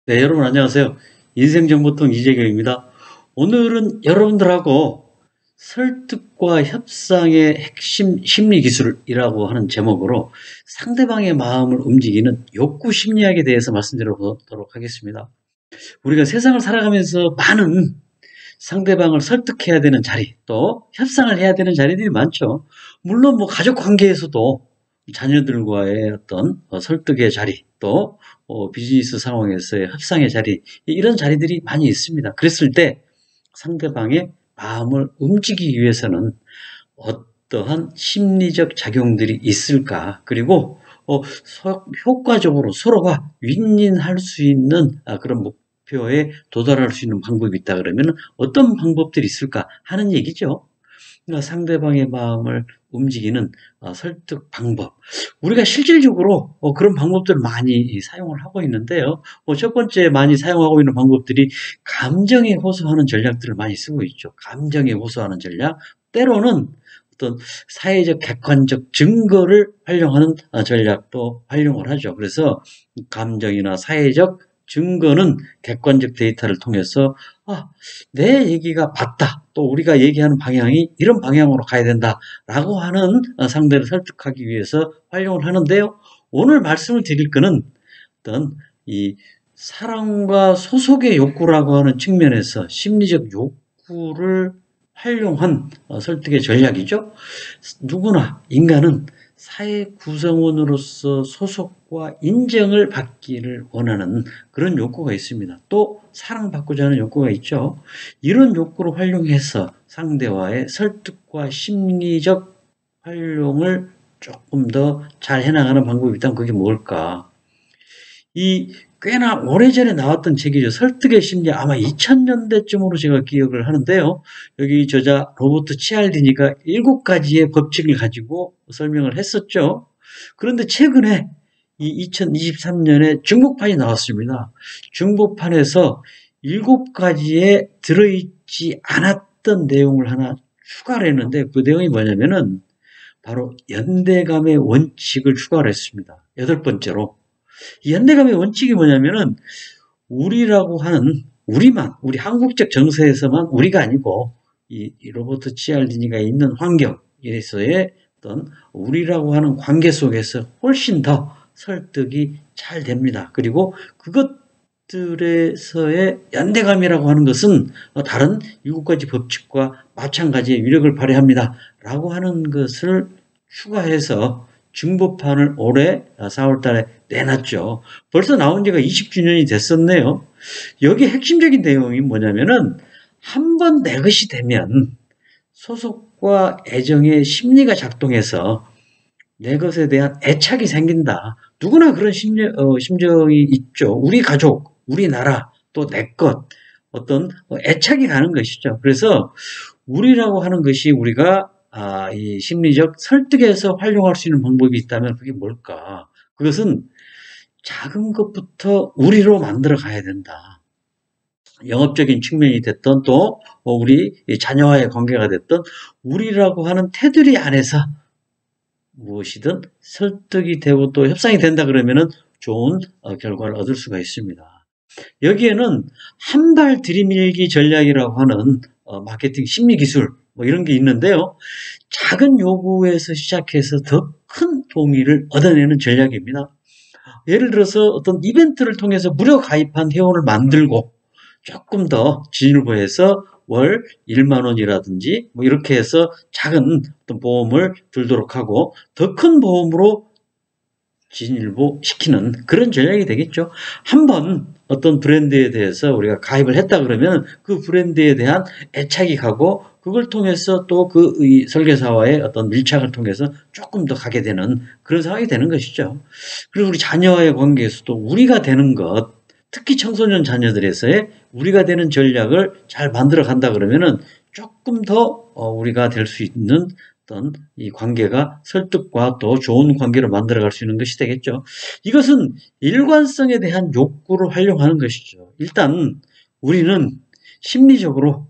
네, 여러분 안녕하세요. 인생정보통 이재경입니다. 오늘은 여러분들하고 설득과 협상의 핵심 심리 기술이라고 하는 제목으로 상대방의 마음을 움직이는 욕구 심리학에 대해서 말씀드려보도록 하겠습니다. 우리가 세상을 살아가면서 많은 상대방을 설득해야 되는 자리, 또 협상을 해야 되는 자리들이 많죠. 물론 뭐 가족 관계에서도 자녀들과의 어떤 설득의 자리, 또 비즈니스 상황에서의 협상의 자리, 이런 자리들이 많이 있습니다. 그랬을 때 상대방의 마음을 움직이기 위해서는 어떠한 심리적 작용들이 있을까? 그리고 효과적으로 서로가 윈윈할 수 있는 그런 목표에 도달할 수 있는 방법이 있다 그러면 어떤 방법들이 있을까 하는 얘기죠. 그러니까 상대방의 마음을 움직이는 설득 방법. 우리가 실질적으로 그런 방법들을 많이 사용을 하고 있는데요. 첫 번째 많이 사용하고 있는 방법들이 감정에 호소하는 전략들을 많이 쓰고 있죠. 감정에 호소하는 전략. 때로는 어떤 사회적 객관적 증거를 활용하는 전략도 활용을 하죠. 그래서 감정이나 사회적 증거는 객관적 데이터를 통해서 내 얘기가 맞다. 또 우리가 얘기하는 방향이 이런 방향으로 가야 된다라고 하는 상대를 설득하기 위해서 활용을 하는데요. 오늘 말씀을 드릴 거는 어떤 이 사랑과 소속의 욕구라고 하는 측면에서 심리적 욕구를 활용한 설득의 전략이죠. 누구나 인간은 사회 구성원으로서 소속과 인정을 받기를 원하는 그런 욕구가 있습니다. 또 사랑받고자 하는 욕구가 있죠. 이런 욕구를 활용해서 상대와의 설득과 심리적 활용을 조금 더 잘 해나가는 방법이 있다면 그게 뭘까? 이 꽤나 오래전에 나왔던 책이죠. 설득의 심리 아마 2000년대쯤으로 제가 기억을 하는데요. 여기 저자 로버트 치알디니가 7가지의 법칙을 가지고 설명을 했었죠. 그런데 최근에 이 2023년에 중국판이 나왔습니다. 중국판에서 7가지에 들어있지 않았던 내용을 하나 추가를 했는데 그 내용이 뭐냐면은 바로 연대감의 원칙을 추가를 했습니다. 8번째로. 이 연대감의 원칙이 뭐냐면은 우리라고 하는 우리만 우리 한국적 정서에서만 우리가 아니고 이 로버트 치알디니가 있는 환경에서의 어떤 우리라고 하는 관계 속에서 훨씬 더 설득이 잘 됩니다. 그리고 그것들에서의 연대감이라고 하는 것은 다른 7가지 법칙과 마찬가지의 위력을 발휘합니다. 라고 하는 것을 추가해서 중보판을 올해 4월 달에 내놨죠. 벌써 나온 지가 20주년이 됐었네요. 여기 핵심적인 내용이 뭐냐면은 한 번 내 것이 되면 소속과 애정의 심리가 작동해서 내 것에 대한 애착이 생긴다. 누구나 그런 심정이 있죠. 우리 가족, 우리 나라, 또 내 것, 어떤 애착이 가는 것이죠. 그래서 우리라고 하는 것이 우리가 이 심리적 설득에서 활용할 수 있는 방법이 있다면 그게 뭘까? 그것은 작은 것부터 우리로 만들어 가야 된다. 영업적인 측면이 됐던 또 우리 자녀와의 관계가 됐던 우리라고 하는 테두리 안에서 무엇이든 설득이 되고 또 협상이 된다 그러면은 좋은 결과를 얻을 수가 있습니다. 여기에는 한 발 들이밀기 전략이라고 하는 마케팅 심리 기술 뭐 이런 게 있는데요. 작은 요구에서 시작해서 더 큰 동의를 얻어내는 전략입니다. 예를 들어서 어떤 이벤트를 통해서 무료 가입한 회원을 만들고 조금 더 진일보해서 월 1만 원이라든지 뭐 이렇게 해서 작은 어떤 보험을 들도록 하고 더 큰 보험으로 진일보시키는 그런 전략이 되겠죠. 한번 어떤 브랜드에 대해서 우리가 가입을 했다 그러면 그 브랜드에 대한 애착이 가고 그걸 통해서 또 그 설계사와의 어떤 밀착을 통해서 조금 더 가게 되는 그런 상황이 되는 것이죠. 그리고 우리 자녀와의 관계에서도 우리가 되는 것, 특히 청소년 자녀들에서의 우리가 되는 전략을 잘 만들어 간다 그러면은 조금 더 우리가 될 수 있는 어떤 이 관계가 설득과 또 좋은 관계로 만들어갈 수 있는 것이 되겠죠. 이것은 일관성에 대한 욕구를 활용하는 것이죠. 일단 우리는 심리적으로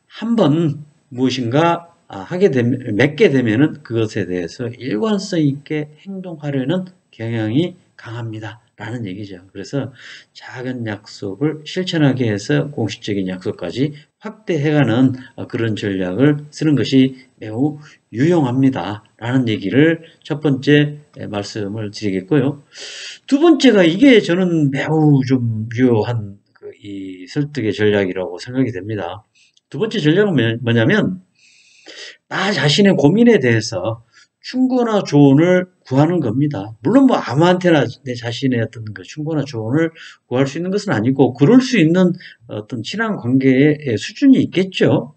한번 무엇인가 하게 되면 맺게 되면은 그것에 대해서 일관성 있게 행동하려는 경향이 강합니다. 라는 얘기죠. 그래서 작은 약속을 실천하게 해서 공식적인 약속까지 확대해가는 그런 전략을 쓰는 것이 매우 유용합니다. 라는 얘기를 첫 번째 말씀을 드리겠고요. 두 번째가 이게 저는 매우 좀 유효한 이 설득의 전략이라고 생각이 됩니다. 두 번째 전략은 뭐냐면 나 자신의 고민에 대해서 충고나 조언을 구하는 겁니다. 물론 뭐 아무한테나 내 자신의 어떤 그 충고나 조언을 구할 수 있는 것은 아니고 그럴 수 있는 어떤 친한 관계의 수준이 있겠죠.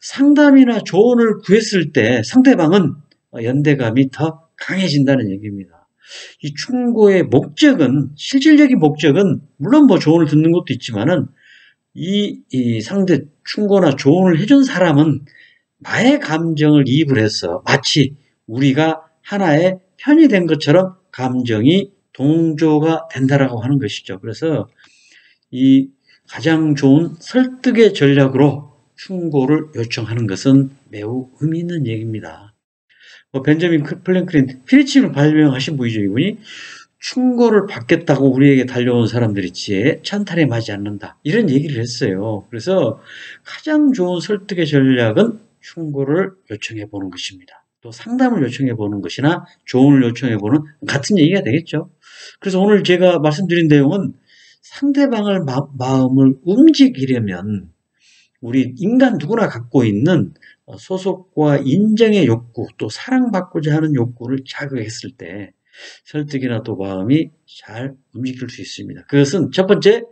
상담이나 조언을 구했을 때 상대방은 연대감이 더 강해진다는 얘기입니다. 이 충고의 목적은 실질적인 목적은 물론 뭐 조언을 듣는 것도 있지만은 이 상대 충고나 조언을 해준 사람은 나의 감정을 이입을 해서 마치 우리가 하나의 편이 된 것처럼 감정이 동조가 된다라고 하는 것이죠. 그래서 이 가장 좋은 설득의 전략으로 충고를 요청하는 것은 매우 의미 있는 얘기입니다. 벤저민 플랭클린 피리침을 발명하신 분이죠. 이분이 충고를 받겠다고 우리에게 달려온 사람들이 지혜에 찬탄에 맞지 않는다. 이런 얘기를 했어요. 그래서 가장 좋은 설득의 전략은 충고를 요청해 보는 것입니다. 또 상담을 요청해 보는 것이나 조언을 요청해 보는 같은 얘기가 되겠죠. 그래서 오늘 제가 말씀드린 내용은 상대방을 마음을 움직이려면 우리 인간 누구나 갖고 있는 소속과 인정의 욕구, 또 사랑받고자 하는 욕구를 자극했을 때 설득이나 또 마음이 잘 움직일 수 있습니다. 그것은 첫 번째,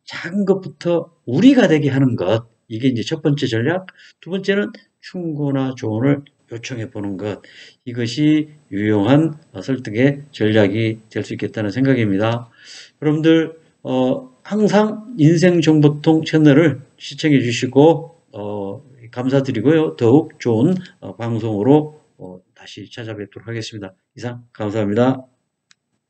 작은 것부터 우리가 되게 하는 것. 이게 이제 첫 번째 전략. 두 번째는 충고나 조언을 요청해 보는 것. 이것이 유용한 설득의 전략이 될 수 있겠다는 생각입니다. 여러분들, 항상 인생정보통 채널을 시청해 주시고, 감사드리고요. 더욱 좋은 방송으로 다시 찾아뵙도록 하겠습니다. 이상 감사합니다.